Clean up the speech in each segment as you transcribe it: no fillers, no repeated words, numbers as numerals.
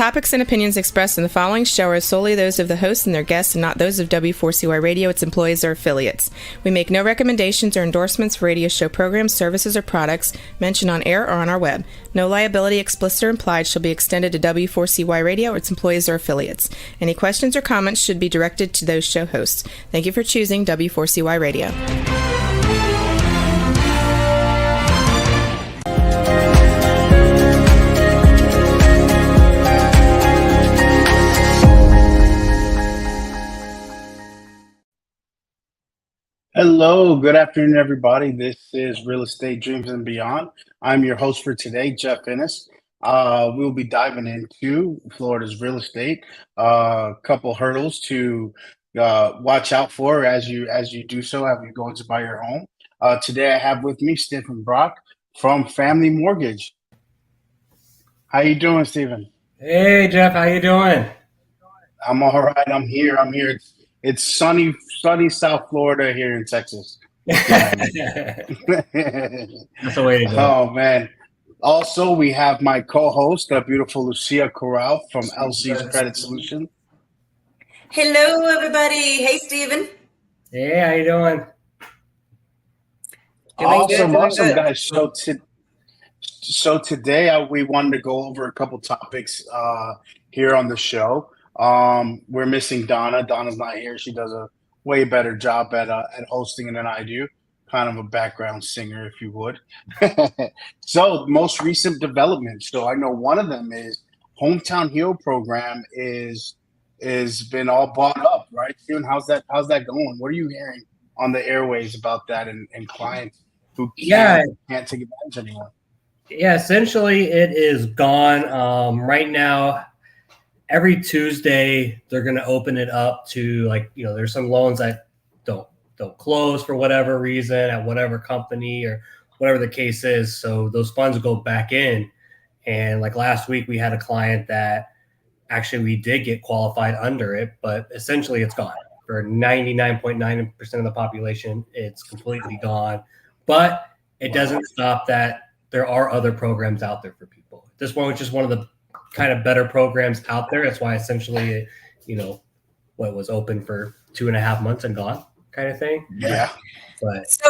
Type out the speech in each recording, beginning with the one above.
topics and opinions expressed in the following show are solely those of the host and their guests and not those of W4CY Radio, its employees, or affiliates. We make no recommendations or endorsements for radio show programs, services, or products mentioned on air or on our web. No liability, explicit or implied, shall be extended to W4CY Radio, its employees, or affiliates. Any questions or comments should be directed to those show hosts. Thank you for choosing W4CY Radio. Hello, good afternoon, everybody. This is Real Estate Dreams and Beyond. I'm your host for today, Jeff Innis. We'll be diving into Florida's real estate. A couple hurdles to watch out for as you do so, as you go to buy your home. Today, I have with me Stephen Brock from Family Mortgage. How you doing, Stephen? Hey, Jeff. How you doing? I'm all right. I'm here. It's sunny South Florida here in Texas. That's the way to go. Oh, man. Also, we have my co-host, the beautiful Lucia Corral from LC's Credit Solution. Hello, everybody. Hey, Stephen. Hey, how you doing? Awesome, guys. So today we wanted to go over a couple topics here on the show. We're missing Donna. Donna's not here. She does a way better job at hosting than I do. Kind of a background singer, if you would. So most recent developments. So I know one of them is Hometown Hero program is been all bought up, right? Soon, how's that going? What are you hearing on the airways about that and clients who can't take advantage anymore? Yeah, essentially it is gone. Right now, every Tuesday, they're going to open it up to, like, there's some loans that don't close for whatever reason at whatever company or whatever the case is. So those funds go back in. And like last week, we had a client that actually we did get qualified under it, but essentially it's gone. For 99.9% of the population, it's completely gone. But it doesn't stop that there are other programs out there for people. This one was just one of the kind of better programs out there. That's why essentially, what was open for 2.5 months and gone kind of thing. Yeah. But so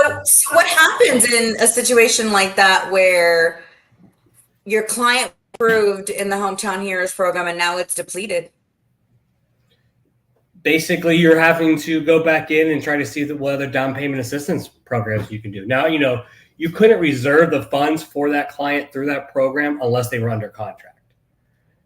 what happens in a situation like that where your client approved in the Hometown Heroes program and now it's depleted? Basically, you're having to go back in and try to see what other down payment assistance programs you can do. Now, you couldn't reserve the funds for that client through that program unless they were under contract.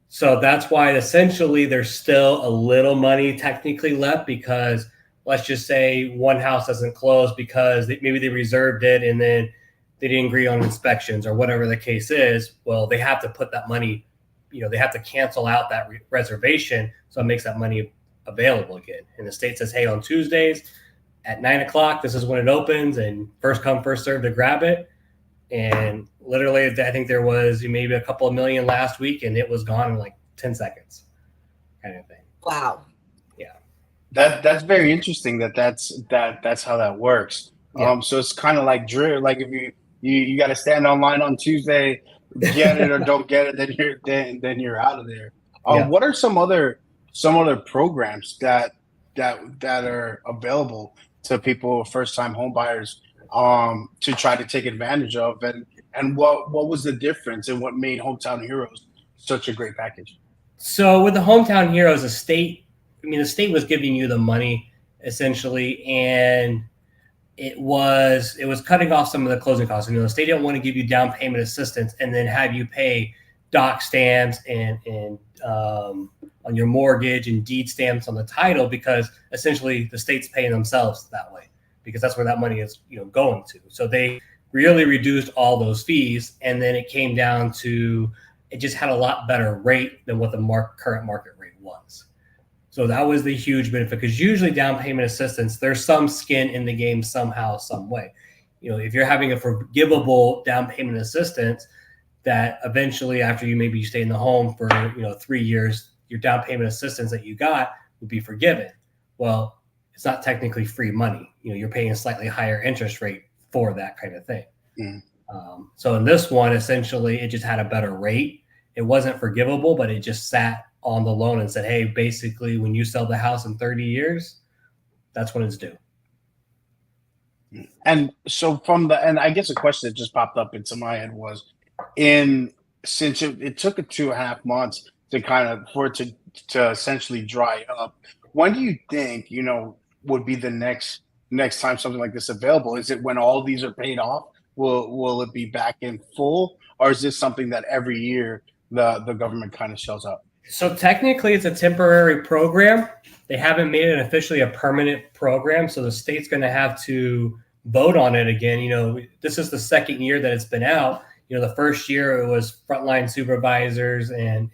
So that's why essentially there's still a little money technically left, because let's just say one house doesn't close because maybe they reserved it and then they didn't agree on inspections or whatever the case is. Well, they have to put that money, they have to cancel out that reservation. So it makes that money available again. And the state says, hey, on Tuesdays at 9:00, this is when it opens, and first come, first serve to grab it. And literally, I think there was maybe a couple of million last week, and it was gone in like 10 seconds kind of thing. Wow. Yeah. That's very interesting that's how that works. Yeah. So it's kind of like drill. Like if you got to stand online on Tuesday, get it or don't get it, then you're out of there. What are some other programs that are available to people, first time home buyers, to try to take advantage of, and what was the difference and what made Hometown Heroes such a great package? So with the Hometown Heroes, the state was giving you the money essentially, and it was cutting off some of the closing costs. The state didn't want to give you down payment assistance and then have you pay doc stamps and on your mortgage and deed stamps on the title, because essentially the state's paying themselves that way, because that's where that money is, going to. So they really reduced all those fees, and then it came down to, it just had a lot better rate than what the current market rate was. So that was the huge benefit, because usually down payment assistance, there's some skin in the game somehow, some way. If you're having a forgivable down payment assistance, that eventually after you stay in the home for 3 years, your down payment assistance that you got would be forgiven. Well, it's not technically free money. You're paying a slightly higher interest rate for that kind of thing. So in this one, essentially, it just had a better rate, it wasn't forgivable, but it just sat on the loan and said, hey, basically when you sell the house in 30 years, that's when it's due. And so and I guess a question that just popped up into my head was, since it took 2.5 months for it to essentially dry up, when do you think, would be the next time something like this available? Is it when all these are paid off? Will it be back in full, or is this something that every year the government kind of shows up? So technically it's a temporary program. They haven't made it officially a permanent program. So the state's going to have to vote on it again. This is the second year that it's been out. The first year it was frontline supervisors and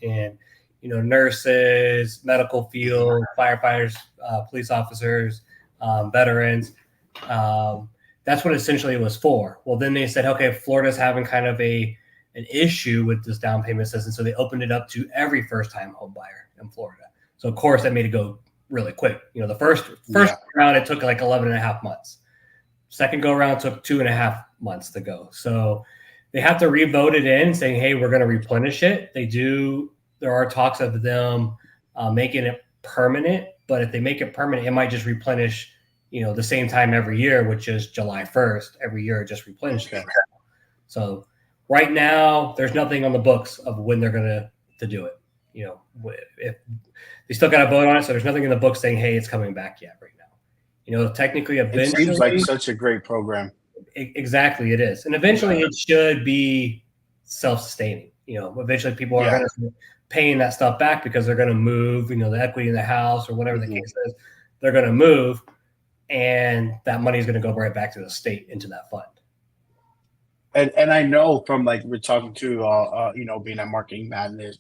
nurses, medical field, firefighters, police officers, veterans. That's what essentially it was for. Well, then they said, okay, Florida's having kind of an issue with this down payment assistance. So they opened it up to every first-time home buyer in Florida. So of course that made it go really quick. The first round, it took like 11 and a half months. Second go around took 2.5 months to go. So they have to revote it in saying, hey, we're going to replenish it. There are talks of them making it permanent, but if they make it permanent, it might just replenish, the same time every year, which is July 1st. Every year it just replenishes. Okay. So right now there's nothing on the books of when they're going to do it. If they still got to vote on it. So there's nothing in the book saying, hey, it's coming back yet right now. Technically, eventually. It seems like such a great program. Exactly, it is. And eventually it should be self-sustaining. Eventually people are going to paying that stuff back because they're going to move, the equity in the house or whatever the case is, they're going to move, and that money is going to go right back to the state into that fund. And I know from we're talking to being at Marketing Madness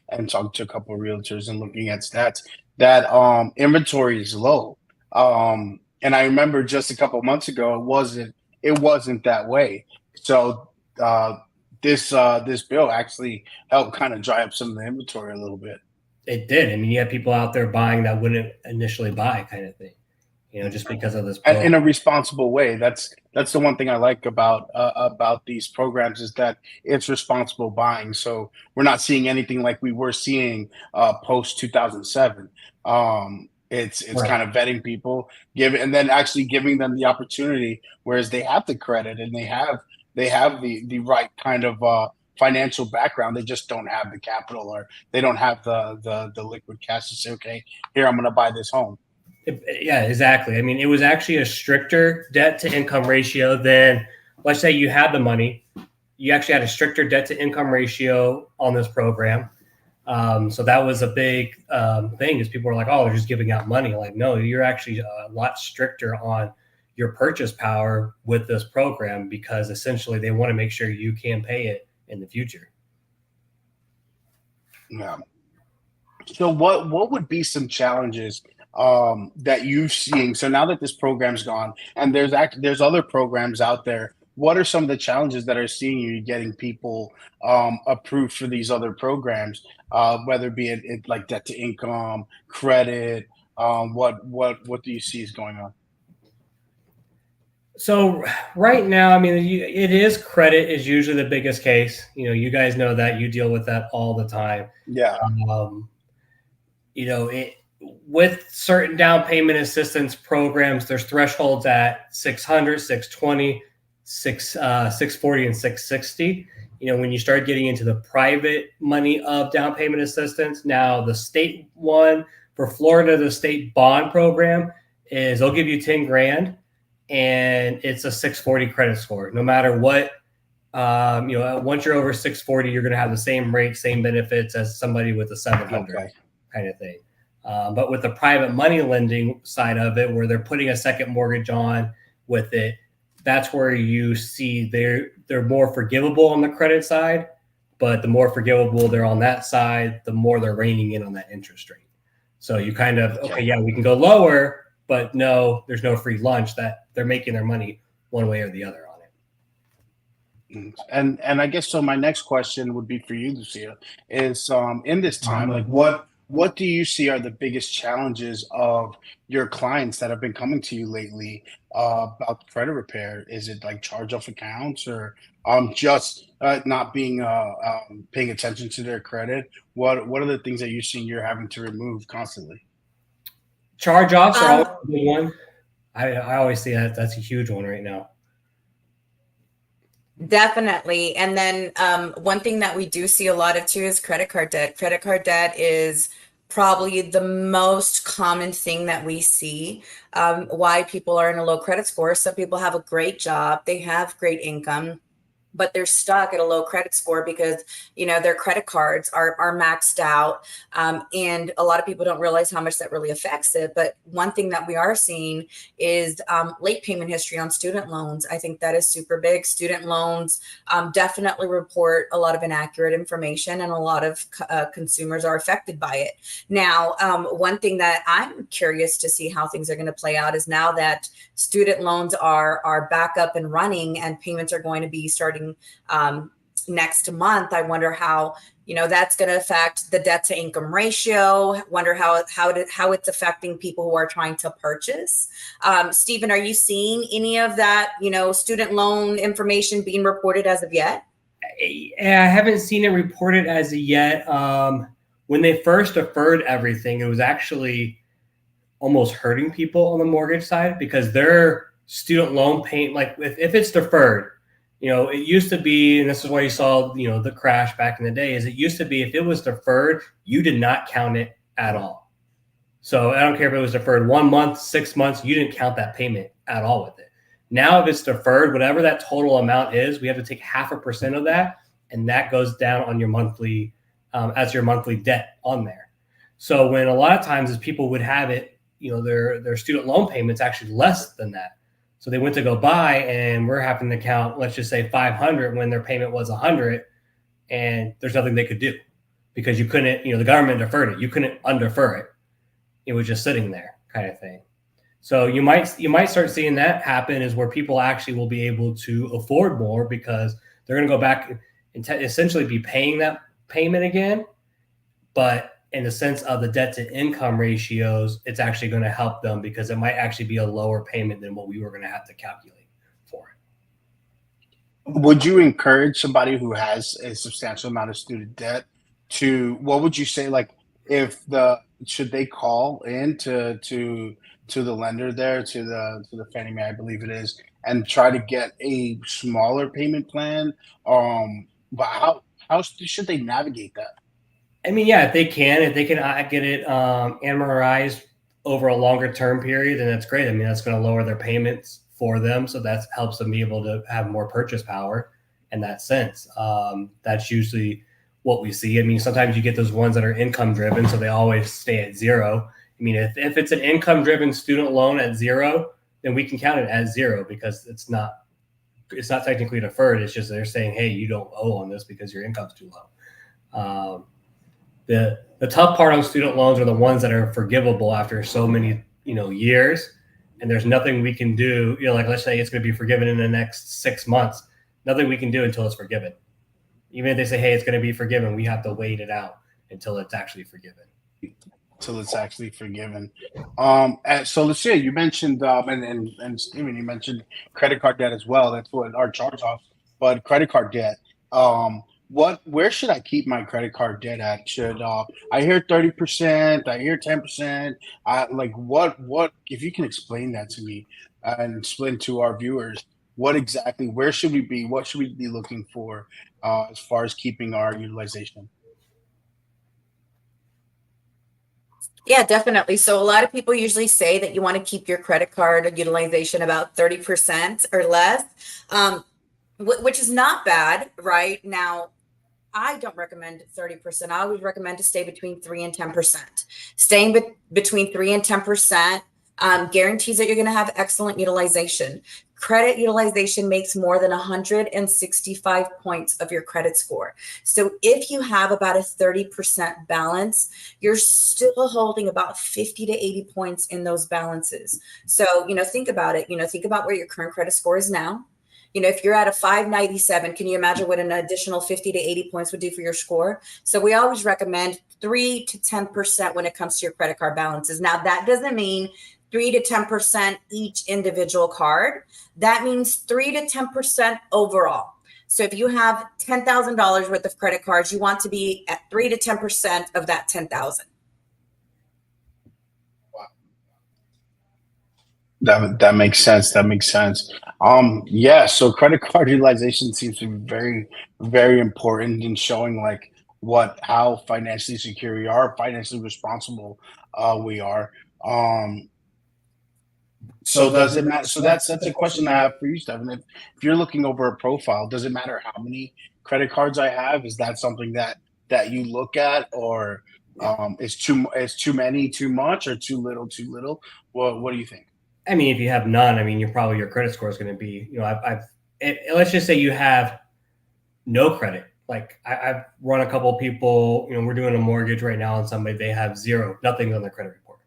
and talking to a couple of realtors and looking at stats that inventory is low. And I remember just a couple of months ago it wasn't that way. So this bill actually helped kind of dry up some of the inventory a little bit. It did. I mean, you have people out there buying that wouldn't initially buy, kind of thing, just because of this bill. In a responsible way. That's the one thing I like about these programs is that it's responsible buying. So we're not seeing anything like we were seeing post 2007. It's right. Kind of vetting people, and then actually giving them the opportunity, whereas they have the credit and they have the right kind of financial background. They just don't have the capital, or they don't have the liquid cash to say, okay, here, I'm going to buy this home. Yeah, exactly. I mean, it was actually a stricter debt to income ratio than, let's say you had the money, you actually had a stricter debt to income ratio on this program. So that was a big thing, is people were like, oh, they're just giving out money. Like, no, you're actually a lot stricter on your purchase power with this program, because essentially they want to make sure you can pay it in the future. Yeah. So what would be some challenges that you've seen? So now that this program's gone and there's other programs out there, what are some of the challenges that are seeing you getting people approved for these other programs, whether it be it like debt to income, credit? What do you see is going on? So right now, I mean, it is credit is usually the biggest case. You guys know that, you deal with that all the time. Yeah. With certain down payment assistance programs, there's thresholds at 600, 620, 640, and 660. When you start getting into the private money of down payment assistance, now the state one for Florida, the state bond program is they'll give you 10 grand. And it's a 640 credit score. No matter what, once you're over 640, you're going to have the same rate, same benefits as somebody with a 700 kind of thing. But with the private money lending side of it, where they're putting a second mortgage on with it, that's where you see they're more forgivable on the credit side. But the more forgivable they're on that side, the more they're reining in on that interest rate. So you kind of, okay, yeah, we can go lower, but no, there's no free lunch. That they're making their money one way or the other on it. And I guess so. My next question would be for you, Lucia, is in this time, like what what do you see are the biggest challenges of your clients that have been coming to you lately about credit repair? Is it like charge off accounts, or just not being paying attention to their credit? What are the things that you're seeing you're having to remove constantly? Charge offs are always a big one. I always see that's a huge one right now. Definitely. And then one thing that we do see a lot of too is credit card debt. Credit card debt is probably the most common thing that we see. Why people are in a low credit score. Some people have a great job, they have great income, but they're stuck at a low credit score because, you know, their credit cards are maxed out. And a lot of people don't realize how much that really affects it. But one thing that we are seeing is late payment history on student loans. I think that is super big. Student loans definitely report a lot of inaccurate information, and a lot of consumers are affected by it. Now, one thing that I'm curious to see how things are going to play out is now that student loans are back up and running and payments are going to be starting next month. I wonder how, you know, that's going to affect the debt to income ratio. Wonder how it's affecting people who are trying to purchase. Stephen, are you seeing any of that, you know, student loan information being reported as of yet? I haven't seen it reported as of yet. When they first deferred everything, it was actually almost hurting people on the mortgage side, because their student loan payment, like if it's deferred, you know, it used to be, and this is why you saw, you know, the crash back in the day, is it used to be if it was deferred, you did not count it at all. So I don't care if it was deferred 1 month, 6 months, you didn't count that payment at all with it. Now, if it's deferred, whatever that total amount is, we have to take 0.5% of that, and that goes down on your monthly, as your monthly debt on there. So when a lot of times as people would have it, you know, their student loan payments actually less than that. So they went to go buy, and we're having to count, let's just say 500 when their payment was 100, and there's nothing they could do because you couldn't, you know, the government deferred it. You couldn't undefer it. It was just sitting there, kind of thing. So you might start seeing that happen, is where people actually will be able to afford more because they're going to go back and essentially be paying that payment again. But in the sense of the debt to income ratios, it's actually going to help them because it might actually be a lower payment than what we were going to have to calculate for it. Would you encourage somebody who has a substantial amount of student debt to, what would you say, like, should they call in to the lender there, to the Fannie Mae, I believe it is, and try to get a smaller payment plan? But how should they navigate that? I mean, yeah, if they can get it amortized over a longer term period, then that's great. I mean, that's going to lower their payments for them. So that helps them be able to have more purchase power in that sense. That's usually what we see. I mean, sometimes you get those ones that are income driven, so they always stay at zero. I mean, if it's an income driven student loan at zero, then we can count it as zero because it's not technically deferred. It's just they're saying, hey, you don't owe on this because your income's too low. The tough part on student loans are the ones that are forgivable after so many, you know, years, and there's nothing we can do. You know, like let's say it's going to be forgiven in the next 6 months. Nothing we can do until it's forgiven. Even if they say, hey, it's going to be forgiven, we have to wait it out until it's actually forgiven. So Lucia, you mentioned and Steven, you mentioned credit card debt as well. That's what our charge off, but credit card debt. Where should I keep my credit card debt at? Should I hear 30%? I hear 10%. Like what? If you can explain that to me and explain to our viewers, where should we be? What should we be looking for as far as keeping our utilization? Yeah, definitely. So a lot of people usually say that you want to keep your credit card utilization about 30% or less, which is not bad, right? Now, I don't recommend 30%. I always recommend to stay between 3 and 10%. Staying between 3 and 10% guarantees that you're going to have excellent utilization. Credit utilization makes more than 165 points of your credit score. So if you have about a 30% balance, you're still holding about 50 to 80 points in those balances. So, you know, think about it. You know, think about where your current credit score is now. If you're at a 597, can you imagine what an additional 50 to 80 points would do for your score? So we always recommend 3 to 10% when it comes to your credit card balances. Now, that doesn't mean 3 to 10% each individual card. That means 3 to 10% overall. So if you have $10,000 worth of credit cards, you want to be at 3 to 10% of that 10,000. That makes sense. That makes sense. Yeah. So credit card utilization seems to be very, very important in showing like how financially secure we are, financially responsible we are. Um, so does it matter? So that's a question I have for you, Stephen. If you're looking over a profile, does it matter how many credit cards I have? Is that something that you look at, or is too many too much, or too little? What do you think? I mean, if you have none, I mean, your credit score is going to be, let's just say you have no credit. Like I've run a couple of people, we're doing a mortgage right now on somebody, they have nothing on their credit report.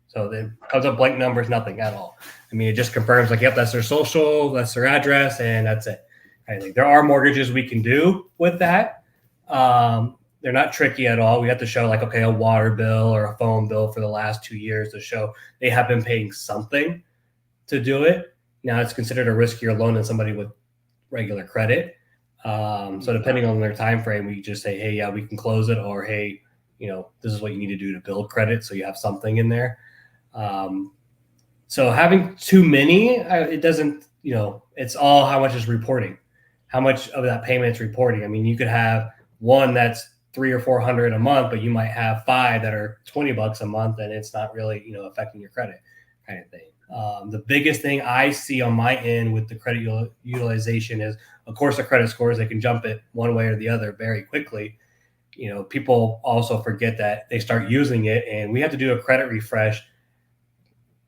So it comes up blank numbers, nothing at all. I mean, it just confirms like, yep, that's their social, that's their address, and that's it. I think there are mortgages we can do with that. They're not tricky at all. We have to show like, okay, a water bill or a phone bill for the last 2 years to show they have been paying something to do it. Now it's considered a riskier loan than somebody with regular credit. So depending on their time frame, we just say, hey, yeah, we can close it, or hey, this is what you need to do to build credit, so you have something in there. So having too many, it doesn't, it's all how much is reporting, how much of that payment is reporting. I mean, you could have one that's $300 or $400 a month, but you might have 5 that are $20 a month, and it's not really, affecting your credit kind of thing. The biggest thing I see on my end with the credit utilization is, of course, the credit scores. They can jump it one way or the other very quickly. People also forget that they start using it, and we have to do a credit refresh.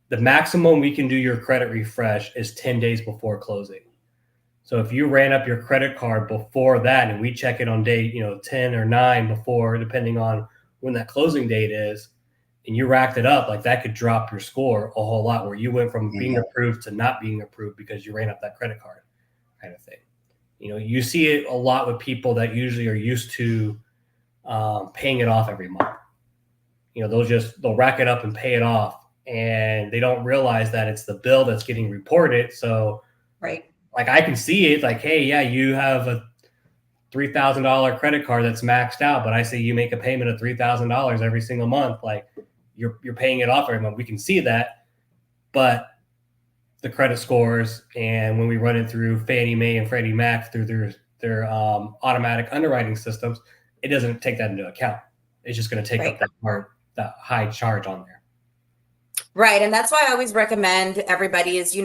The maximum we can do your credit refresh is 10 days before closing. So if you ran up your credit card before that, and we check it on day, 10 or 9 before, depending on when that closing date is, and you racked it up, like that could drop your score a whole lot, where you went from being approved to not being approved because you ran up that credit card kind of thing. You see it a lot with people that usually are used to paying it off every month. They'll rack it up and pay it off, and they don't realize that it's the bill that's getting reported. So right. Like I can see it like, hey, yeah, you have a $3,000 credit card that's maxed out, but I say you make a payment of $3,000 every single month. Like you're paying it off every month. We can see that, but the credit scores, and when we run it through Fannie Mae and Freddie Mac through their automatic underwriting systems, it doesn't take that into account. It's just going to take up that high charge on there. Right. And that's why I always recommend everybody is, you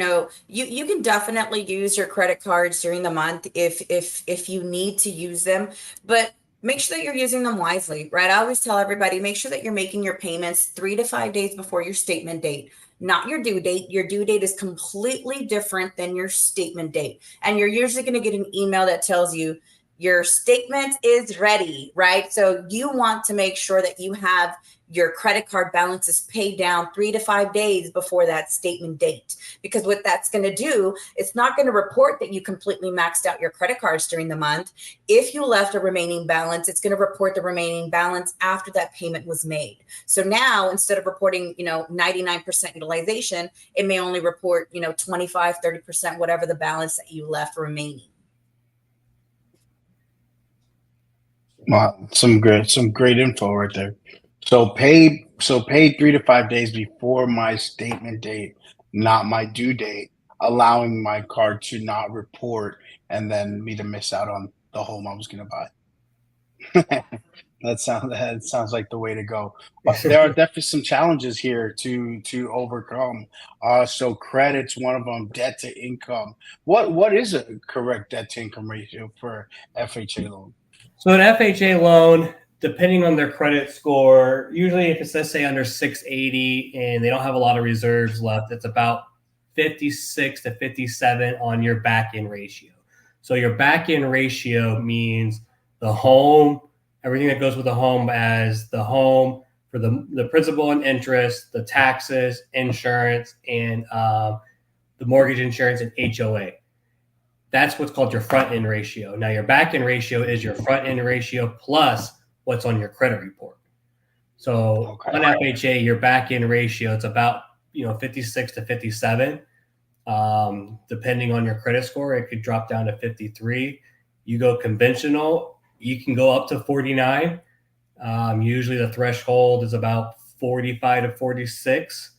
can definitely use your credit cards during the month if you need to use them, but make sure that you're using them wisely, right? I always tell everybody, make sure that you're making your payments 3 to 5 days before your statement date, not your due date. Your due date is completely different than your statement date. And you're usually going to get an email that tells you your statement is ready, right? So you want to make sure that you have your credit card balances paid down 3 to 5 days before that statement date. Because what that's going to do, it's not going to report that you completely maxed out your credit cards during the month. If you left a remaining balance, it's going to report the remaining balance after that payment was made. So now instead of reporting, 99% utilization, it may only report, 25, 30%, whatever the balance that you left remaining. Wow, some great info right there. So pay 3 to 5 days before my statement date, not my due date, allowing my card to not report and then me to miss out on the home I was going to buy. That sounds like the way to go. But there are definitely some challenges here to overcome. So credit's one of them. Debt to income. What is a correct debt to income ratio for FHA loan? So an FHA loan, depending on their credit score, usually if it's, let's say, under 680 and they don't have a lot of reserves left, it's about 56 to 57 on your back-end ratio. So your back-end ratio means the home, everything that goes with the home, as the home for the principal and interest, the taxes, insurance, and the mortgage insurance and HOA. That's what's called your front end ratio. Now your back end ratio is your front end ratio plus what's on your credit report. So on FHA, your back end ratio, it's about 56 to 57. Depending on your credit score, it could drop down to 53. You go conventional, you can go up to 49. Usually the threshold is about 45 to 46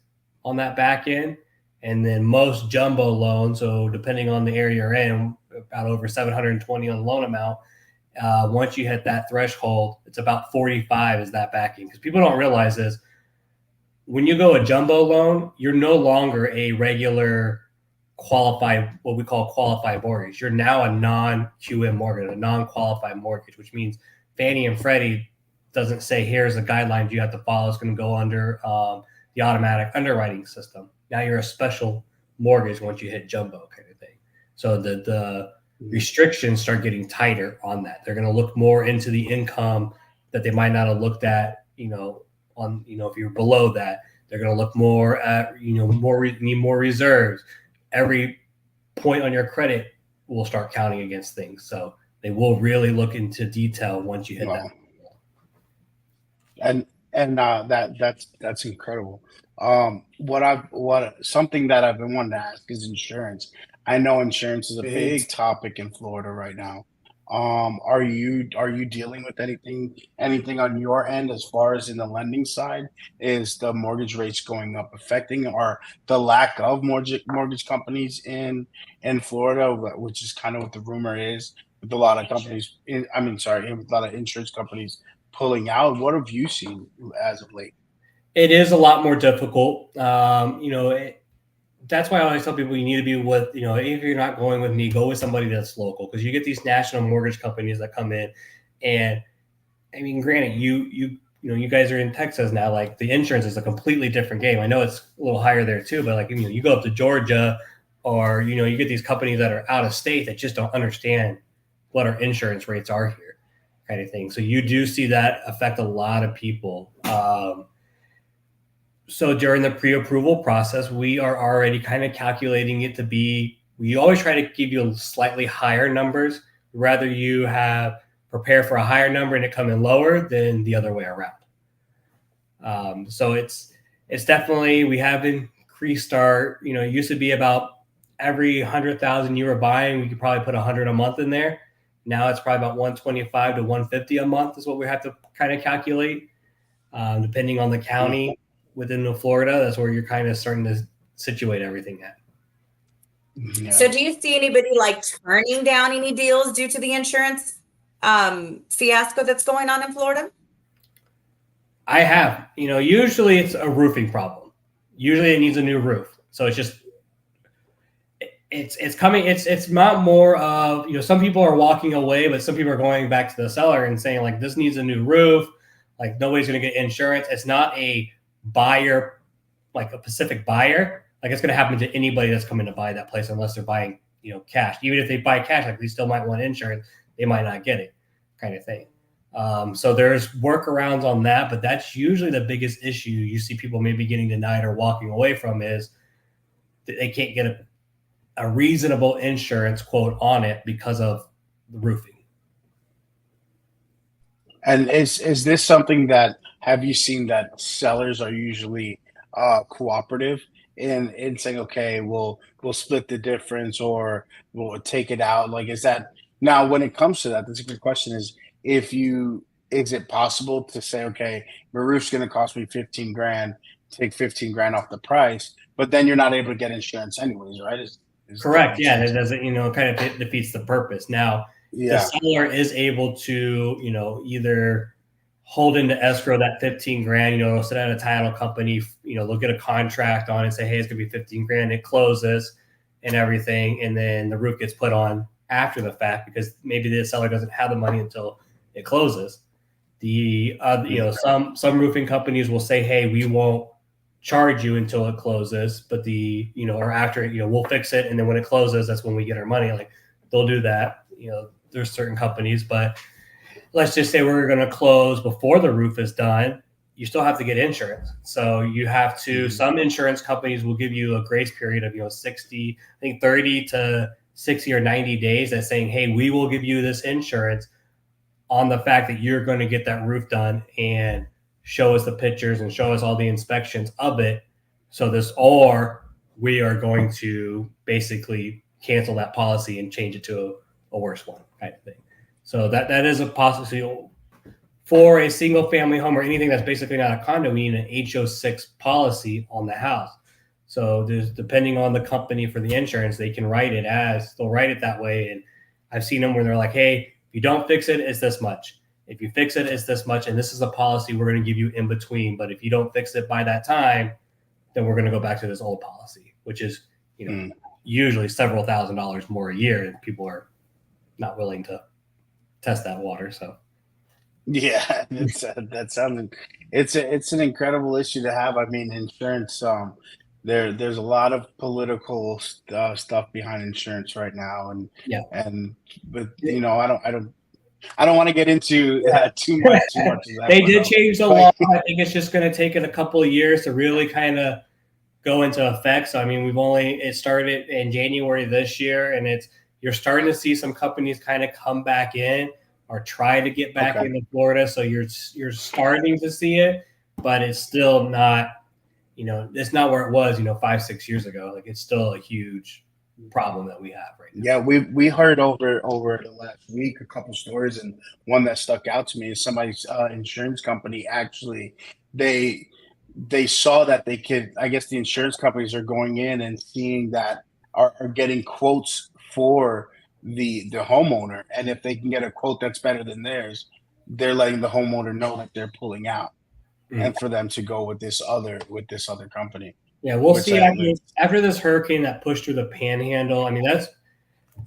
on that back end. And then most jumbo loans, so depending on the area you're in, about over 720 on the loan amount. Once you hit that threshold, it's about 45 is that back end. Because people don't realize this. When you go a jumbo loan, you're no longer a regular qualified, what we call qualified mortgage. You're now a non-QM mortgage, a non-qualified mortgage, which means Fannie and Freddie doesn't say, here's the guidelines you have to follow. It's going to go under the automatic underwriting system. Now you're a special mortgage once you hit jumbo kind of thing. So the restrictions start getting tighter on that. They're going to look more into the income that they might not have looked at, if you're below that. They're going to look more at, need more reserves. Every point on your credit will start counting against things. So they will really look into detail once you hit that. And that's incredible. Something that I've been wanting to ask is insurance. I know insurance is a big topic in Florida right now. Are you dealing with anything on your end as far as in the lending side? Is the mortgage rates going up affecting, or the lack of mortgage companies in Florida, which is kind of what the rumor is, with a lot of companies with a lot of insurance companies pulling out? What have you seen as of late? It is a lot more difficult. That's why I always tell people you need to be with, if you're not going with me, go with somebody that's local, because you get these national mortgage companies that come in, and I mean, granted, you guys are in Texas now. Like, the insurance is a completely different game. I know it's a little higher there too, but like, you go up to Georgia, or you get these companies that are out of state that just don't understand what our insurance rates are here, kind of thing. So you do see that affect a lot of people. So during the pre-approval process, we are already kind of calculating it to be, we always try to give you slightly higher numbers, rather you prepare for a higher number and it come in lower than the other way around. So it's definitely, we have increased our, it used to be about every 100,000 you were buying, we could probably put 100 a month in there. Now it's probably about 125 to 150 a month is what we have to kind of calculate, depending on the county within Florida. That's where you're kind of starting to situate everything at. Yeah. So do you see anybody like turning down any deals due to the insurance fiasco that's going on in Florida? I have. Usually it's a roofing problem. Usually it needs a new roof. So it's just, it's coming. It's not more of, some people are walking away, but some people are going back to the seller and saying, like, this needs a new roof. Like, nobody's going to get insurance. It's not a buyer, like a specific buyer. Like, it's going to happen to anybody that's coming to buy that place, unless they're buying, cash. Even if they buy cash, like, they still might want insurance. They might not get it, kind of thing. So there's workarounds on that, but that's usually the biggest issue you see people maybe getting denied or walking away from, is that they can't get a reasonable insurance quote on it because of the roofing. And is this something that, have you seen that sellers are usually cooperative in saying, okay, we'll split the difference, or we'll take it out? Like, is that, now when it comes to that, that's a good question, is it possible to say, okay, my roof's going to cost me 15 grand, take 15 grand off the price, but then you're not able to get insurance anyways, right? Is correct. Yeah. That doesn't, kind of defeats the purpose. Now, the seller is able to, either hold into escrow that 15 grand, sit at a title company, they'll get a contract on it and say, hey, it's going to be 15 grand. It closes and everything. And then the roof gets put on after the fact, because maybe the seller doesn't have the money until it closes. Some roofing companies will say, hey, we won't charge you until it closes, but or after, we'll fix it. And then when it closes, that's when we get our money. Like, they'll do that. There's certain companies, but let's just say we're going to close before the roof is done. You still have to get insurance. So you have to, some insurance companies will give you a grace period of, 30 to 60 or 90 days that's saying, hey, we will give you this insurance on the fact that you're going to get that roof done and show us the pictures and show us all the inspections of it. So this, or we are going to basically cancel that policy and change it to a worse one kind of thing. So that is a possibility for a single family home or anything that's basically not a condo. We need an HO6 policy on the house. So there's, depending on the company for the insurance, they'll write it that way. And I've seen them where they're like, hey, if you don't fix it, it's this much. If you fix it, it's this much. And this is a policy we're going to give you in between. But if you don't fix it by that time, then we're going to go back to this old policy, which is, usually several $1,000s more a year. And people are not willing to test that water. So. Yeah, it's an incredible issue to have. I mean, insurance, there's a lot of political stuff behind insurance right now. But I don't want to get into too much of that. They did change the law. I think it's just going to take it a couple of years to really kind of go into effect. So, I mean, it started in January this year, and you're starting to see some companies kind of come back in or try to get back into Florida. So you're starting to see it, but it's still not, it's not where it was, 5-6 years ago. Like, it's still a huge problem that we have right now. Yeah, we heard over the last week a couple stories, and one that stuck out to me is somebody's insurance company actually they saw that they could, I guess the insurance companies are going in and seeing that are getting quotes for the homeowner, and if they can get a quote that's better than theirs, they're letting the homeowner know that they're pulling out and for them to go with this other company. Yeah, we'll see after this hurricane that pushed through the panhandle. I mean,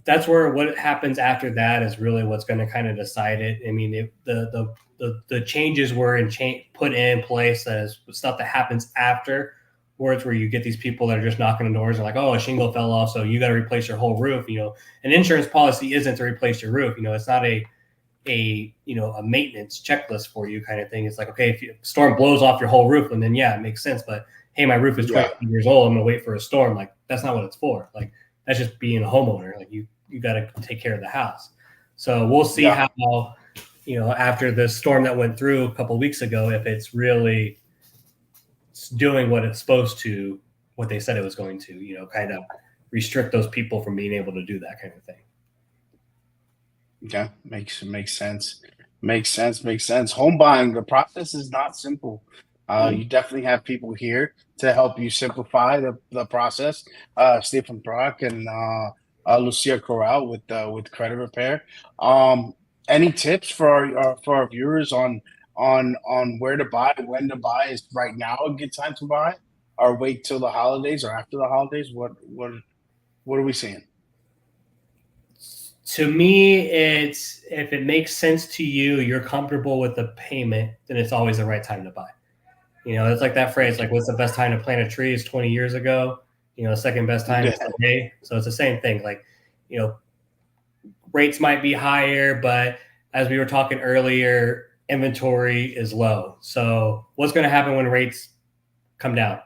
that's where what happens after that is really what's going to kind of decide it. I mean, the changes were put in place as stuff that happens after, where you get these people that are just knocking on doors and like, oh, a shingle fell off, so you got to replace your whole roof. An insurance policy isn't to replace your roof. It's not a maintenance checklist for you kind of thing. It's like, okay, if a storm blows off your whole roof, and then it makes sense. But hey, my roof is 20 years old, I'm gonna wait for a storm. Like, that's not what it's for. Like, that's just being a homeowner. Like, you got to take care of the house. So we'll see how after the storm that went through a couple of weeks ago, if it's really doing what it's supposed to, what they said it was going to, kind of restrict those people from being able to do that kind of thing. Yeah, makes sense. Makes sense. Home buying, the process is not simple. You definitely have people here to help you simplify the process. Stephen Brock and Lucia Corral with Credit Repair. Any tips for our viewers on where to buy, when to buy? Is right now a good time to buy, or wait till the holidays or after the holidays? What are we seeing? To me, it's if it makes sense to you, you're comfortable with the payment, then it's always the right time to buy. It's like that phrase, like, what's the best time to plant a tree is 20 years ago. The second best time is today. So it's the same thing. Like, rates might be higher, but as we were talking earlier, inventory is low. So what's going to happen when rates come down?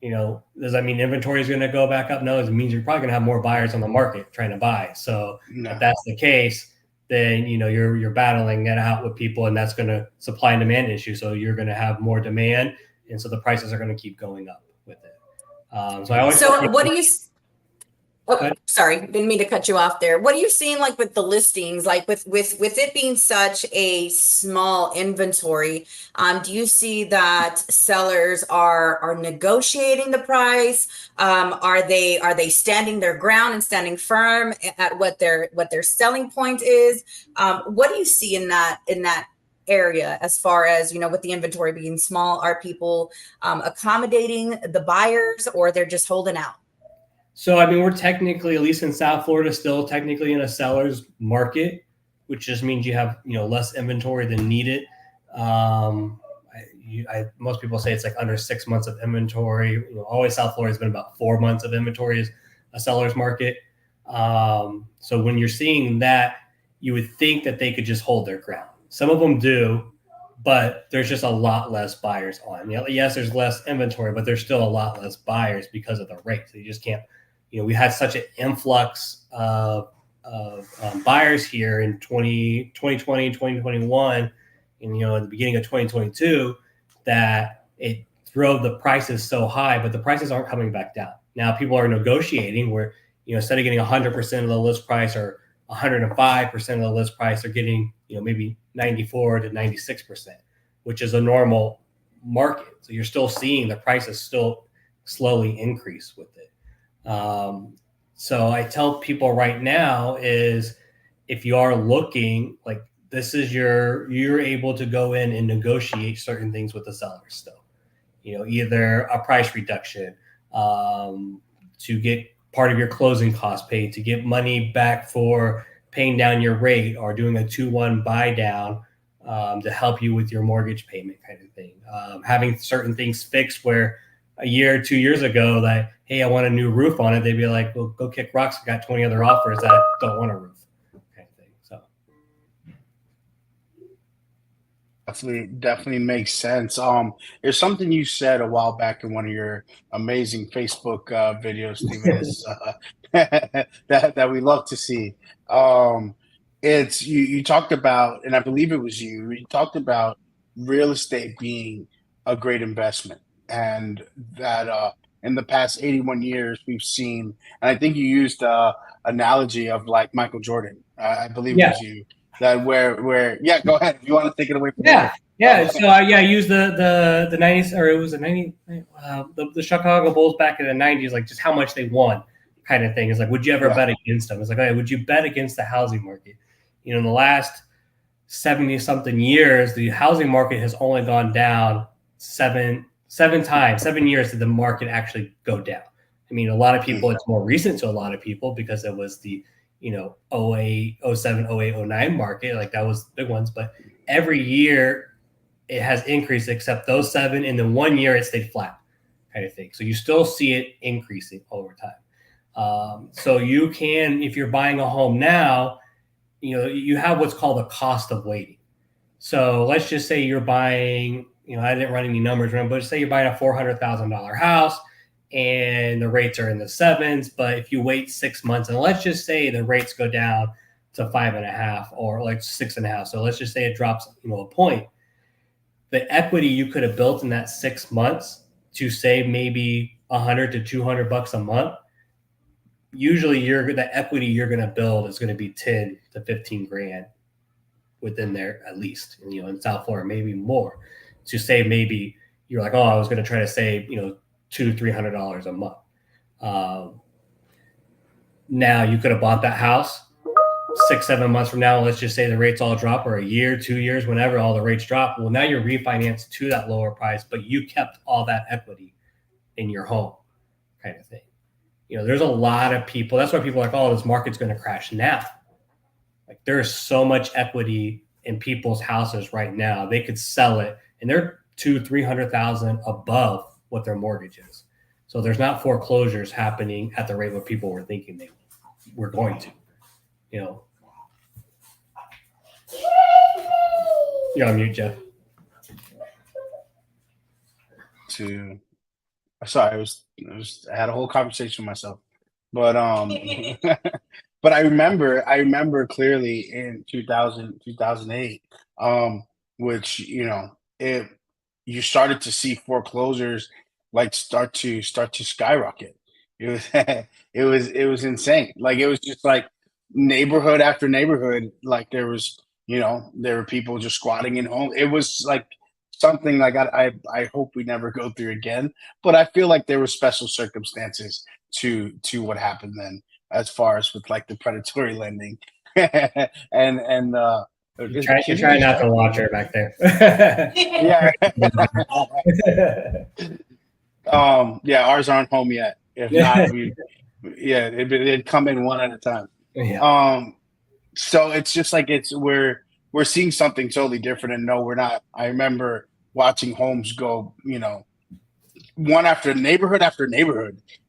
Does that mean inventory is going to go back up? No, it means you're probably going to have more buyers on the market trying to buy. So if that's the case, then you're battling it out with people, and that's going to supply and demand issue. So you're going to have more demand, and so the prices are going to keep going up with it. What do you? Oh, sorry, didn't mean to cut you off there. What are you seeing like with the listings, like with it being such a small inventory? Do you see that sellers are negotiating the price? Are they standing their ground and standing firm at what their selling point is? What do you see in that area as far as, with the inventory being small? Are people accommodating the buyers, or they're just holding out? So, I mean, we're technically, at least in South Florida, still technically in a seller's market, which just means you have, less inventory than needed. Most people say it's like under 6 months of inventory. Always South Florida has been about 4 months of inventory is a seller's market. So when you're seeing that, you would think that they could just hold their ground. Some of them do, but there's just a lot less buyers on. Yes, there's less inventory, but there's still a lot less buyers because of the rates. You just can't we had such an influx of buyers here in 2020, 2021, and at the beginning of 2022, that it drove the prices so high, but the prices aren't coming back down. Now people are negotiating where, instead of getting 100% of the list price or 105% of the list price, they're getting, maybe 94 to 96%, which is a normal market. So you're still seeing the prices still slowly increase with it. So I tell people right now is, if you are looking, like, this is you're able to go in and negotiate certain things with the seller still, either a price reduction, to get part of your closing costs paid, to get money back for paying down your rate, or doing a 2-1 buy down, to help you with your mortgage payment kind of thing. Having certain things fixed where a year or 2 years ago that, hey, I want a new roof on it, they'd be like, well, go kick rocks. I got 20 other offers that don't want a roof kind of thing. So definitely makes sense. There's something you said a while back in one of your amazing Facebook videos, Stephen, is that we love to see. It's you talked about, and I believe it was you talked about real estate being a great investment, and that in the past 81 years we've seen, and I think you used analogy of like Michael Jordan. I believe it was you. That where yeah, go ahead if you want to take it away from there. So I used the 90s, or it was the 90 the Chicago Bulls back in the 90s, like just how much they won kind of thing. It's like, would you ever bet against them? It's like, okay, would you bet against the housing market? In the last 70 something years, the housing market has only gone down seven years did the market actually go down. I mean, a lot of people, it's more recent to a lot of people because it was the 08, 07, 08, 09 market, like that was big ones, but every year it has increased except those 7, and then 1 year it stayed flat kind of thing. So you still see it increasing over time. So you can, if you're buying a home now, you have what's called a cost of waiting. So let's just say you're buying, I didn't run any numbers around, but say you're buying a $400,000 house and the rates are in the 7s. But if you wait 6 months, and let's just say the rates go down to 5.5 or like 6.5. So let's just say it drops, a point. The equity you could have built in that 6 months to save maybe $100 to $200 a month, usually the equity you're going to build is going to be 10 to 15 grand within there, at least, in South Florida, maybe more, to save. Maybe you're like, oh, I was going to try to save, $200 to $300 a month. Now you could have bought that house 6-7 months from now. Let's just say the rates all drop, or a year, 2 years, whenever all the rates drop. Well, now you're refinanced to that lower price, but you kept all that equity in your home kind of thing. There's a lot of people. That's why people are like, oh, this market's going to crash now. Like, there's so much equity in people's houses right now. They could sell it, and they're $200,000-300,000 above what their mortgage is. So there's not foreclosures happening at the rate what people were thinking they were going to. You're on mute, Jeff. Sorry, I had a whole conversation with myself, but but I remember clearly in 2008, which you started to see foreclosures like start to skyrocket. It was insane. Like, it was just like neighborhood after neighborhood. Like, there were people just squatting in homes. It was like something like I hope we never go through again. But I feel like there were special circumstances to what happened then, as far as with like the predatory lending and you're trying not to watch her back there. Yeah. Yeah, ours aren't home yet. If not, it'd come in one at a time. Yeah. So it's just like we're seeing something totally different, and no, we're not. I remember watching homes go, one after neighborhood.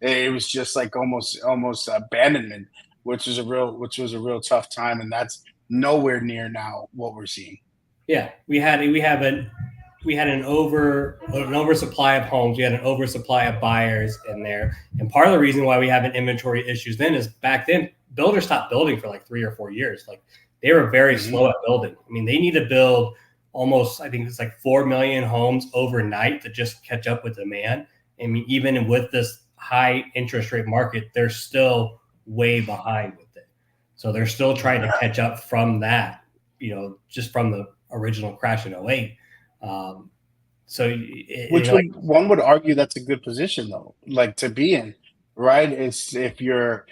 It was just like almost abandonment, which was a real tough time, and that's nowhere near now what we're seeing. Yeah, we have we had an oversupply of homes. We had an oversupply of buyers in there. And part of the reason why we have an inventory issues then is back then builders stopped building for like 3 or 4 years. Like they were very slow at building. I mean, they need to build almost, I think it's like 4 million homes overnight to just catch up with demand. I mean, even with this high interest rate market, they're still way behind with it. So they're still trying to catch up from that, just from the original crash in 08. One would argue that's a good position though, like to be in, right? It's if you're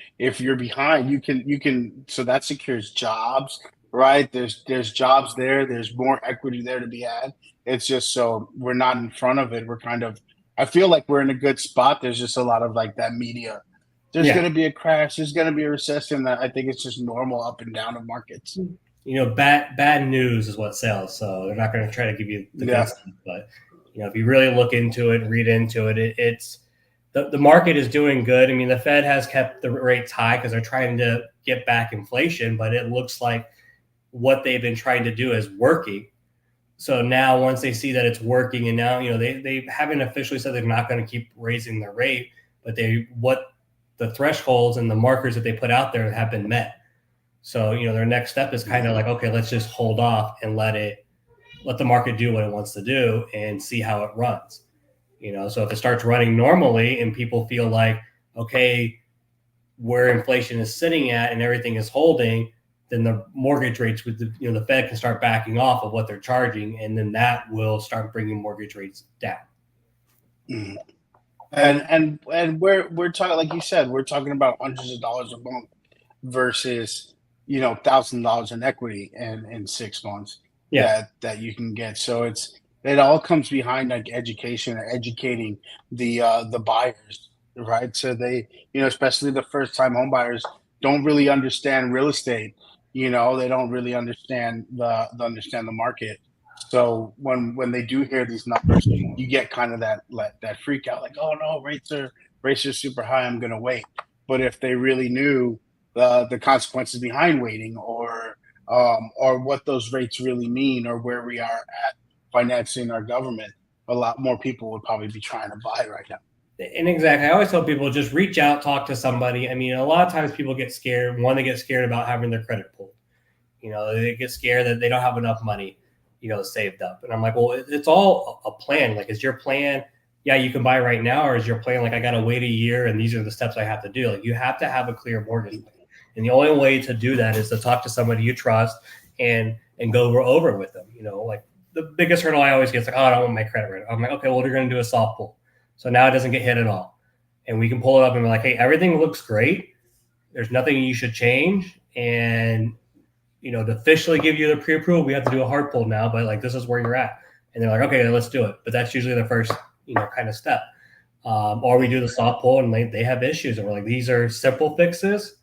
behind, you can so that secures jobs, right? There's jobs there, there's more equity there to be had. It's just so we're not in front of it. We're kind of, I feel like we're in a good spot. There's just a lot of like that media. There's going to be a crash. There's going to be a recession. That I think it's just normal up and down of markets. Bad news is what sells. So they're not going to try to give you the good stuff. But if you really look into it, read into it, it's the market is doing good. I mean, the Fed has kept the rates high because they're trying to get back inflation, but it looks like what they've been trying to do is working. So now once they see that it's working, and now they haven't officially said they're not going to keep raising their rate, but what the thresholds and the markers that they put out there have been met. So their next step is kind of like, okay, let's just hold off and let the market do what it wants to do and see how it runs. So if it starts running normally and people feel like, okay, where inflation is sitting at and everything is holding, then the mortgage rates with the Fed can start backing off of what they're charging, and then that will start bringing mortgage rates down. Mm-hmm. And we're talking, like you said, we're talking about hundreds of dollars a month versus $1,000 in equity in 6 months that you can get. So it all comes behind like education and educating the buyers, right? So they especially the first time home buyers don't really understand real estate. They don't really understand the market. So when they do hear these numbers, you get kind of that freak out, like, oh no, rates are super high, I'm gonna wait. But if they really knew the consequences behind waiting, or what those rates really mean, or where we are at financing our government, a lot more people would probably be trying to buy right now. And exactly, I always tell people, just reach out, talk to somebody. I mean, a lot of times people get scared. They get scared about having their credit pulled. They get scared that they don't have enough money, saved up. And I'm like, well, it's all a plan. Like, is your plan, you can buy right now, or is your plan like, I got to wait a year and these are the steps I have to do? Like, you have to have a clear mortgage plan. And the only way to do that is to talk to somebody you trust and go over with them. Like the biggest hurdle I always get is like, oh, I don't want my credit right now. I'm like, okay, well, they're going to do a soft pull. So now it doesn't get hit at all. And we can pull it up and be like, hey, everything looks great. There's nothing you should change. And, to officially give you the pre-approval, we have to do a hard pull now, but like, this is where you're at. And they're like, okay, let's do it. But that's usually the first, kind of step. Or we do the soft pull and they have issues. And we're like, these are simple fixes.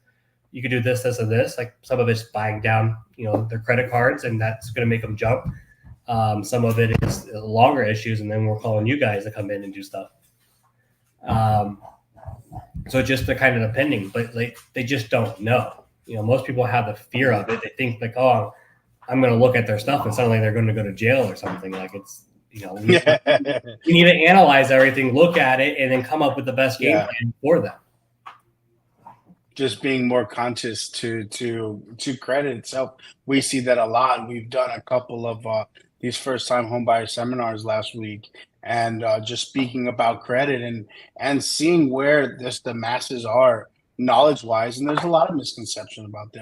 You could do this, this, and this. Like some of it's buying down, their credit cards, and that's going to make them jump. Some of it is longer issues, and then we're calling you guys to come in and do stuff. So just the kind of depending, but like they just don't know. Most people have the fear of it. They think like, oh, I'm going to look at their stuff and suddenly they're going to go to jail or something. Like it's, we need to analyze everything, look at it, and then come up with the best game plan for them. Just being more conscious to credit itself. We see that a lot. We've done a couple of these first time homebuyer seminars last week, and just speaking about credit and seeing where the masses are knowledge wise. And there's a lot of misconception about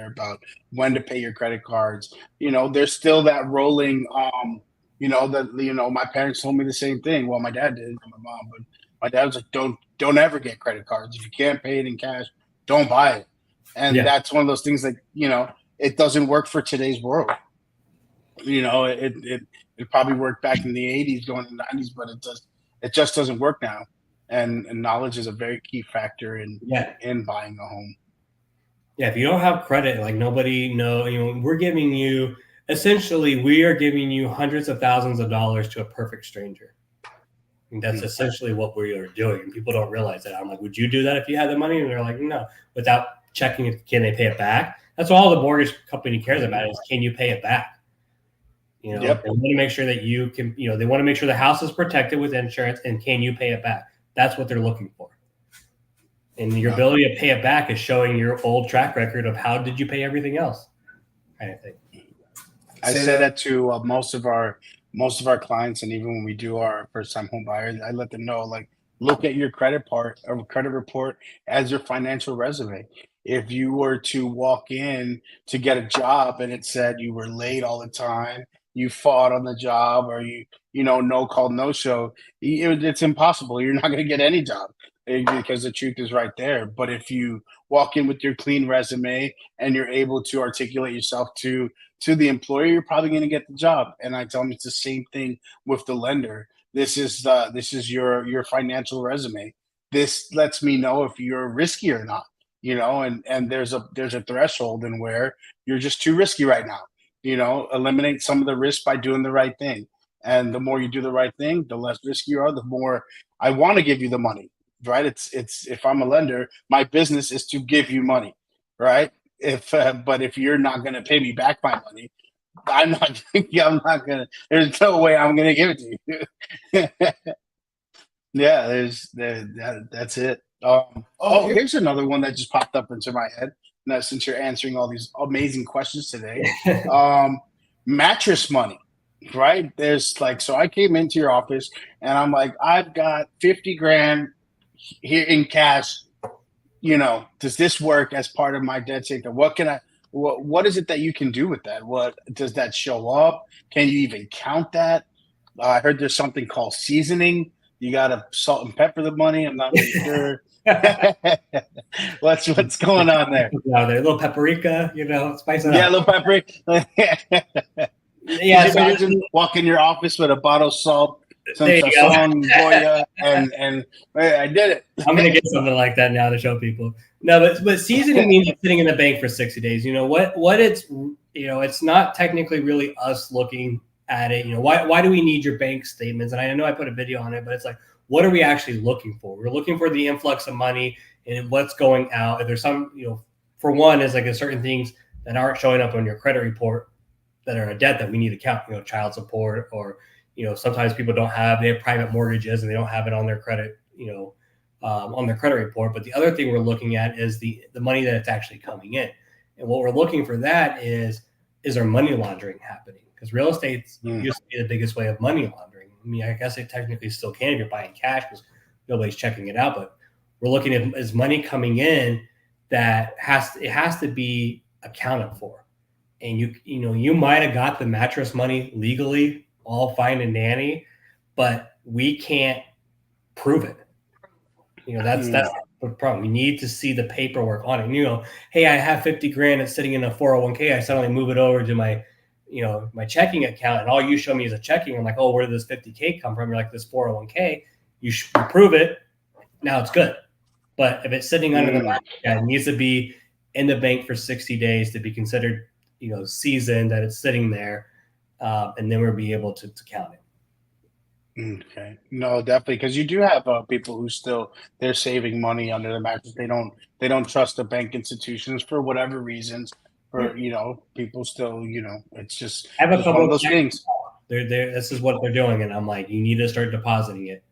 when to pay your credit cards. There's still that rolling, my parents told me the same thing. Well, my dad did, not my mom, but my dad was like, don't ever get credit cards. If you can't pay it in cash, don't buy it. And that's one of those things that, it doesn't work for today's world. It probably worked back in the 80s, going in the 90s, but it just doesn't work now. And knowledge is a very key factor in buying a home. Yeah, if you don't have credit, like nobody knows, we're giving you, essentially, we are giving you hundreds of thousands of dollars to a perfect stranger. And that's essentially what we are doing. And people don't realize that. I'm like, would you do that if you had the money? And they're like, no, without checking, can they pay it back? That's all the mortgage company cares about is, can you pay it back? You know, Yep. they want to make sure that you can, you know, they want to make sure the house is protected with insurance, and can you pay it back? That's what they're looking for. And your ability to pay it back is showing your old track record of how did you pay everything else, kind of thing. I say that to most of our clients, and even when we do our first time home buyers, I let them know, like, look at your credit report as your financial resume. If you were to walk in to get a job and it said you were late all the time, you fought on the job, or no call, no show, it's impossible. You're not going to get any job because the truth is right there. But if you walk in with your clean resume and you're able to articulate yourself to the employer, you're probably going to get the job. And I tell them it's the same thing with the lender. This is your financial resume. This lets me know if you're risky or not, and there's a threshold in where you're just too risky right now. Eliminate some of the risk by doing the right thing. And the more you do the right thing, the less risky you are, the more I want to give you the money, right? It's if I'm a lender, my business is to give you money, right? But if you're not going to pay me back my money, I'm not going to, there's no way I'm going to give it to you. Yeah, that's it. Here's another one that just popped up into my head. Now, since you're answering all these amazing questions today, mattress money, right? There's so I came into your office and I'm like, I've got 50 grand here in cash. Does this work as part of my debt safety? What is it that you can do with that? What does that show up? Can you even count that? I heard there's something called seasoning. You got to salt and pepper the money. I'm not really sure. What's going on there? A little paprika, spice it up. Yeah, a little paprika. Yeah, so imagine walk in your office with a bottle of salt, some sazon, Goya, and I did it. I'm gonna get something like that now to show people. No, but seasoning means it's sitting in the bank for 60 days. What it's it's not technically really us looking at it. Why do we need your bank statements? And I know I put a video on it, but it's like, what are we actually looking for? We're looking for the influx of money and what's going out. If there's some, for one, is like certain things that aren't showing up on your credit report that are a debt that we need to count, child support, or, sometimes people they have private mortgages and they don't have it on their credit, on their credit report. But the other thing we're looking at is the money that it's actually coming in. And what we're looking for that is there money laundering happening? Because real estate used to be the biggest way of money laundering. I mean, I guess it technically still can if you're buying cash because nobody's checking it out. But we're looking at is money coming in that has to be accounted for. And you might have got the mattress money legally, all fine and dandy, but we can't prove it. That's the problem. We need to see the paperwork on it. Hey, I have 50 grand that's sitting in a 401k. I suddenly move it over to my checking account, and all you show me is a checking. I'm like, oh, where did this 50K come from? You're like, this 401k. You should prove it. Now it's good. But if it's sitting under the market, it needs to be in the bank for 60 days to be considered, seasoned, that it's sitting there, and then we'll be able to count it. Okay. No, definitely, because you do have people who they're saving money under the mattress. They don't trust the bank institutions for whatever reasons. Or people still, it's just I have a couple of those things. This is what they're doing, and I'm like, you need to start depositing it.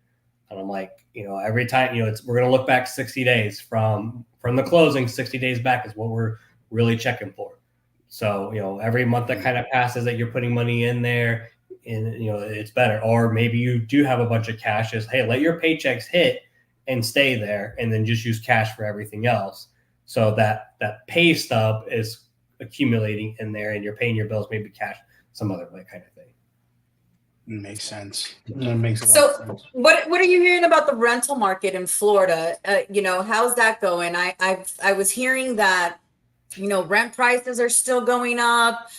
And I'm like, every time, we're gonna look back 60 days from the closing. 60 days back is what we're really checking for. So every month that kind of passes that you're putting money in there, and it's better. Or maybe you do have a bunch of cash. Hey, let your paychecks hit and stay there, and then just use cash for everything else. So that pay stub is accumulating in there, and you're paying your bills, maybe cash some other way, kind of thing. Makes sense. That makes a lot of sense. What are you hearing about the rental market in Florida? How's that going? I was hearing that rent prices are still going up.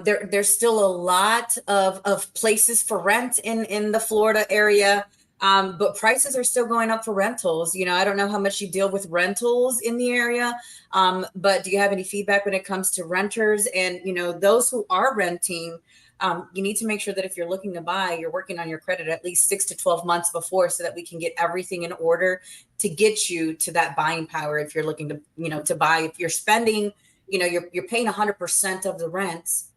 There's still a lot of places for rent in the Florida area. But prices are still going up for rentals. I don't know how much you deal with rentals in the area, but do you have any feedback when it comes to renters and, those who are renting? You need to make sure that if you're looking to buy, you're working on your credit at least 6 to 12 months before, so that we can get everything in order to get you to that buying power. If you're looking to, to buy, if you're spending, you're paying 100% of the rents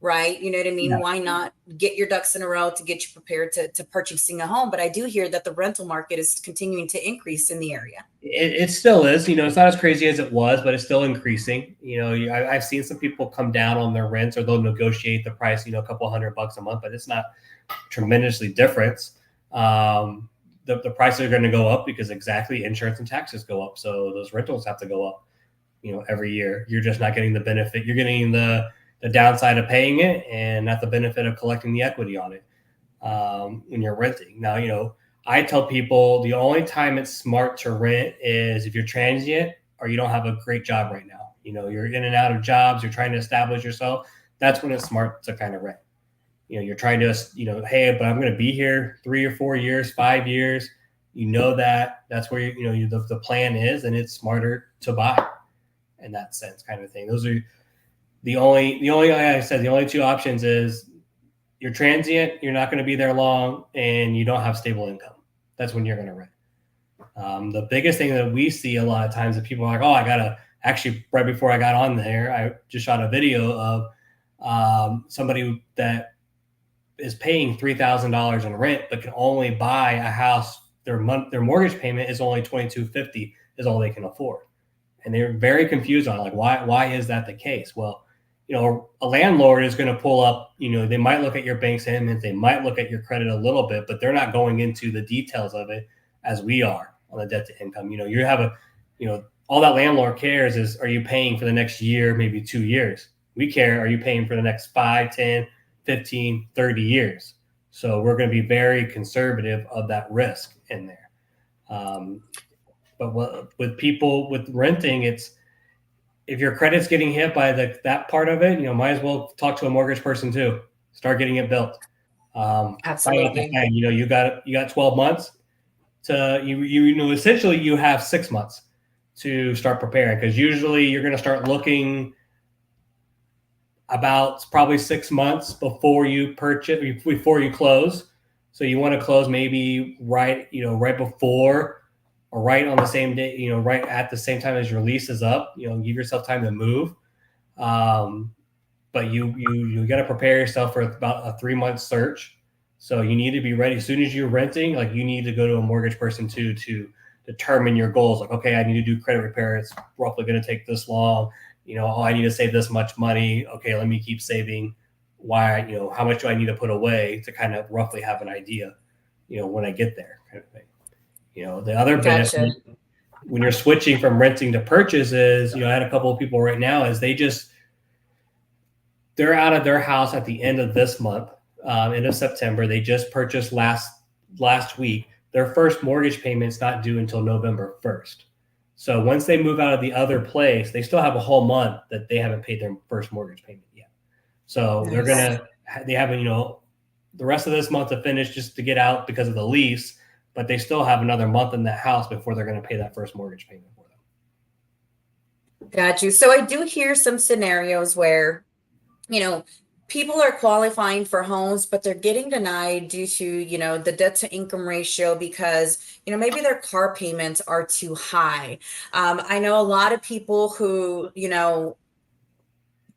right? You know what I mean? Yeah. Why not get your ducks in a row to get you prepared to purchasing a home? But I do hear that the rental market is continuing to increase in the area. It still is, it's not as crazy as it was, but it's still increasing. I've seen some people come down on their rents, or they'll negotiate the price, a couple $100 a month, but it's not tremendously different. The prices are going to go up because insurance and taxes go up. So those rentals have to go up, every year. You're just not getting the benefit. You're getting the downside of paying it and not the benefit of collecting the equity on it when you're renting. Now, I tell people the only time it's smart to rent is if you're transient or you don't have a great job right now. You're in and out of jobs, you're trying to establish yourself. That's when it's smart to kind of rent. You're trying to, hey, but I'm going to be here 3 or 4 years, 5 years. That's where, the plan is, and it's smarter to buy in that sense, kind of thing. Those are the only, like I said, the only two options is you're transient, you're not going to be there long, and you don't have stable income. That's when you're going to rent. The biggest thing that we see a lot of times that people are like, actually right before I got on there, I just shot a video of somebody that is paying $3,000 in rent, but can only buy a house. Their mortgage payment is only $2,250 is all they can afford. And they're very confused on why is that the case? Well, a landlord is going to pull up, they might look at your bank statements, they might look at your credit a little bit, but they're not going into the details of it as we are on the debt to income. You have all that landlord cares is, are you paying for the next year, maybe 2 years? We care, are you paying for the next 5, 10, 15, 30 years? So we're going to be very conservative of that risk in there. But with people with renting, it's, if your credit's getting hit by that part of it, might as well talk to a mortgage person too. Start getting it built. Absolutely. You got 12 months to essentially you have 6 months to start preparing, because usually you're going to start looking about probably 6 months before you purchase, before you close. So you want to close maybe right before, or right on the same day, right at the same time as your lease is up. Give yourself time to move. But you got to prepare yourself for about a 3-month search. So you need to be ready as soon as you're renting. You need to go to a mortgage person too to determine your goals. Okay, I need to do credit repair. It's roughly going to take this long. I need to save this much money. Okay, let me keep saving. Why? How much do I need to put away to kind of roughly have an idea, when I get there, kind of thing. The other benefit when you're switching from renting to purchase is, I had a couple of people right now is they're out of their house at the end of this month, end of September. They just purchased last week. Their first mortgage payment's not due until November 1st. So once they move out of the other place, they still have a whole month that they haven't paid their first mortgage payment yet. So nice. They have, the rest of this month to finish just to get out because of the lease, but they still have another month in that house before they're going to pay that first mortgage payment for them. Got you. So I do hear some scenarios where, people are qualifying for homes, but they're getting denied due to, the debt to income ratio because, maybe their car payments are too high. I know a lot of people who,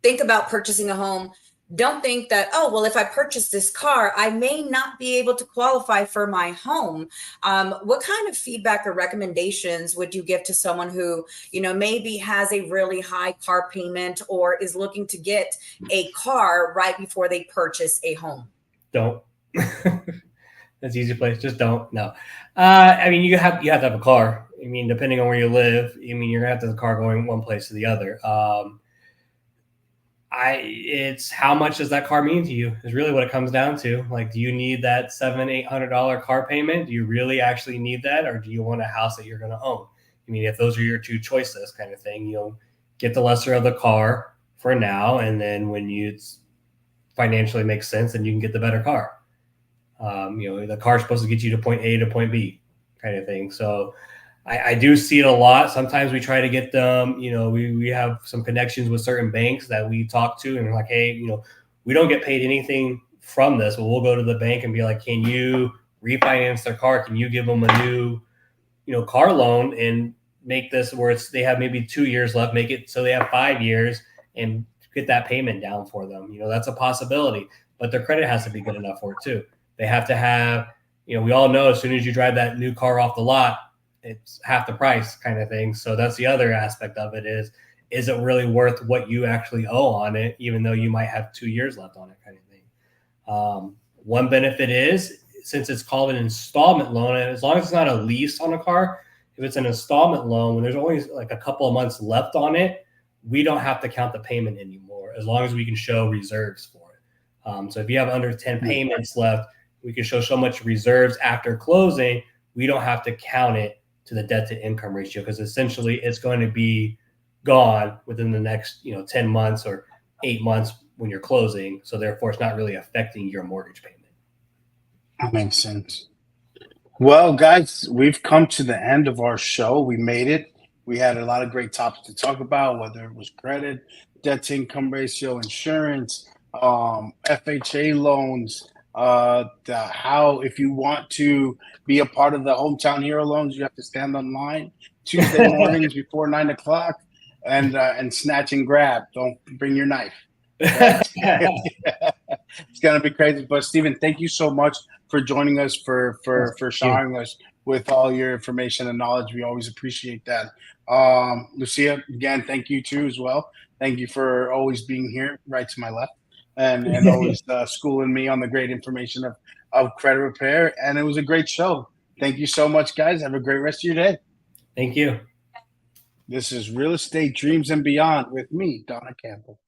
think about purchasing a home don't think that, oh, well, if I purchase this car, I may not be able to qualify for my home. What kind of feedback or recommendations would you give to someone who, maybe has a really high car payment or is looking to get a car right before they purchase a home? Don't. That's the easy place. Just don't. No. You have to have a car. Depending on where you live, you're going to have to have the car going one place to the other. It's how much does that car mean to you is really what it comes down to. Do you need that $700-800 car payment? Do you really actually need that? Or do you want a house that you're going to own? If those are your two choices, kind of thing, get the lesser of the car for now. And then when you financially makes sense, then you can get the better car. The car is supposed to get you to point A to point B kind of thing. So I do see it a lot. Sometimes we try to get them, we have some connections with certain banks that we talk to and we're like, hey, we don't get paid anything from this, but we'll go to the bank and be like, can you refinance their car? Can you give them a new, car loan and make this where they have maybe 2 years left, make it so they have 5 years. And get that payment down for them. That's a possibility, but their credit has to be good enough for it too. They have to have, we all know as soon as you drive that new car off the lot, it's half the price kind of thing. So that's the other aspect of it is it really worth what you actually owe on it, even though you might have 2 years left on it kind of thing. One benefit is, since it's called an installment loan, and as long as it's not a lease on a car, if it's an installment loan, when there's only like a couple of months left on it, we don't have to count the payment anymore, as long as we can show reserves for it. So if you have under 10 payments left, we can show so much reserves after closing, we don't have to count it to the debt to income ratio, because essentially it's going to be gone within the next 10 months or 8 months when you're closing. So therefore it's not really affecting your mortgage payment. That makes sense. Well, guys, we've come to the end of our show. We made it. We had a lot of great topics to talk about, whether it was credit, debt to income ratio, insurance, FHA loans, how if you want to be a part of the Hometown Hero loans, you have to stand online Tuesday mornings before 9 o'clock and snatch and grab. Don't bring your knife. It's gonna be crazy. But Steven, thank you so much for joining us, for showering us with all your information and knowledge. We always appreciate that. Lucia, again, thank you too as well. Thank you for always being here right to my left and always schooling me on the great information of credit repair. And it was a great show. Thank you so much, guys. Have a great rest of your day. Thank you. This is Real Estate Dreams and Beyond with me, Donna Campbell.